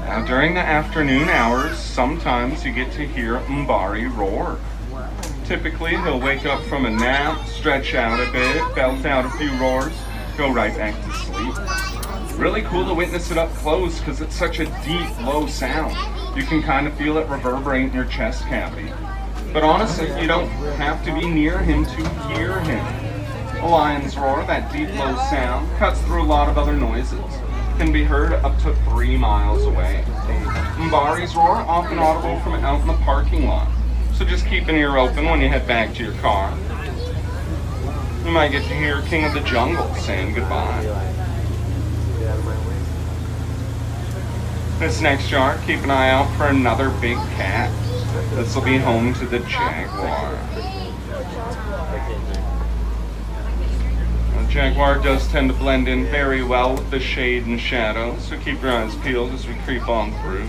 Now during the afternoon hours, sometimes you get to hear Bari roar. Typically, he'll wake up from a nap, stretch out a bit, belt out a few roars, go right back to sleep. Really cool to witness it up close because it's such a deep, low sound. You can kind of feel it reverberate in your chest cavity. But honestly, you don't have to be near him to hear him. A lion's roar, that deep, low sound, cuts through a lot of other noises. Can be heard up to 3 miles away. Bari's roar, often audible from out in the parking lot. So just keep an ear open when you head back to your car. You might get to hear King of the Jungle saying goodbye. This next yard, keep an eye out for another big cat. This will be home to the Jaguar. The Jaguar does tend to blend in very well with the shade and shadow, so keep your eyes peeled as we creep on through.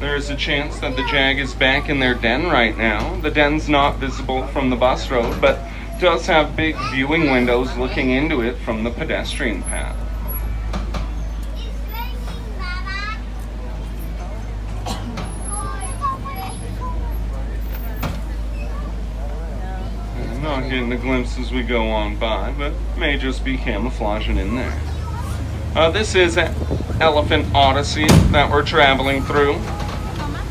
There is a chance that the Jag is back in their den right now. The den's not visible from the bus road, but does have big viewing windows looking into it from the pedestrian path. I'm not getting a glimpse as we go on by, but may just be camouflaging in there. This is an Elephant Odyssey that we're traveling through.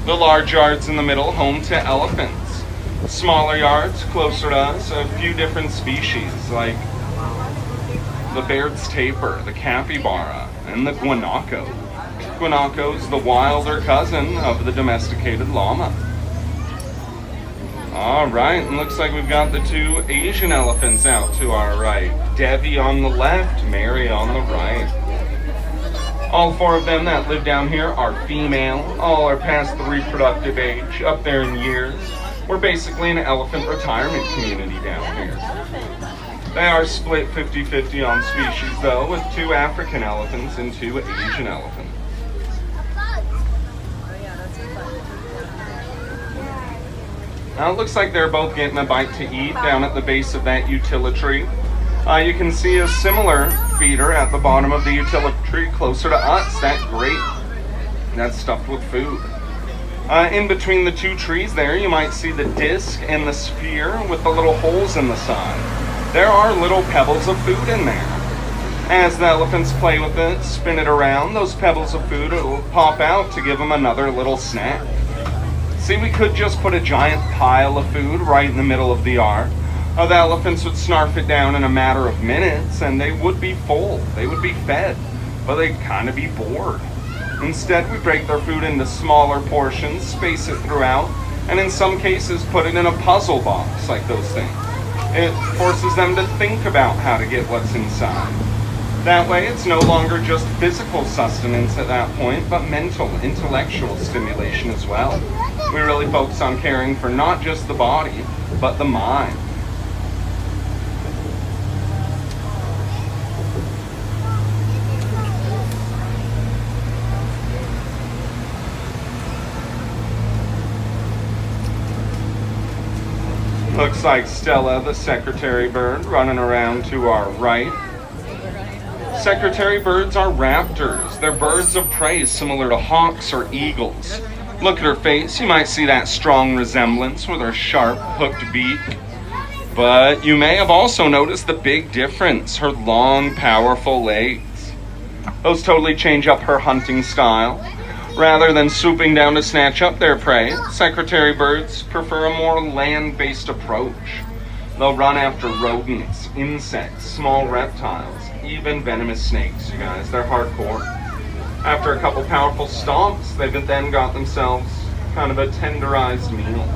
The large yards in the middle, home to elephants. Smaller yards, closer to us, a few different species like the Baird's tapir, the capybara, and the guanaco. Guanaco's the wilder cousin of the domesticated llama. Alright, and looks like we've got the 2 Asian elephants out to our right. Devi on the left, Mary on the right. All 4 of them that live down here are female. All are past the reproductive age, up there in years. We're basically an elephant retirement community down here. They are split 50-50 on species though, with 2 African elephants and 2 Asian elephants. Now it looks like they're both getting a bite to eat down at the base of that utility. You can see a similar feeder at the bottom of the utility closer to us, that grate that's stuffed with food. In between the 2 trees there, you might see the disc and the sphere with the little holes in the side. There are little pebbles of food in there. As the elephants play with it, spin it around, those pebbles of food will pop out to give them another little snack. See, we could just put a giant pile of food right in the middle of the yard. The elephants would snarf it down in a matter of minutes and they would be full, they would be fed, but they'd kind of be bored. Instead, we break their food into smaller portions, space it throughout, and in some cases put it in a puzzle box like those things. It forces them to think about how to get what's inside. That way, it's no longer just physical sustenance at that point, but mental, intellectual stimulation as well. We really focus on caring for not just the body, but the mind. Looks like Stella, the secretary bird, running around to our right. Secretary birds are raptors. They're birds of prey similar to hawks or eagles. Look at her face. You might see that strong resemblance with her sharp, hooked beak. But you may have also noticed the big difference, her long, powerful legs. Those totally change up her hunting style. Rather than swooping down to snatch up their prey, secretary birds prefer a more land-based approach. They'll run after rodents, insects, small reptiles, even venomous snakes, you guys. They're hardcore. After a couple powerful stomps, they've then got themselves kind of a tenderized meal.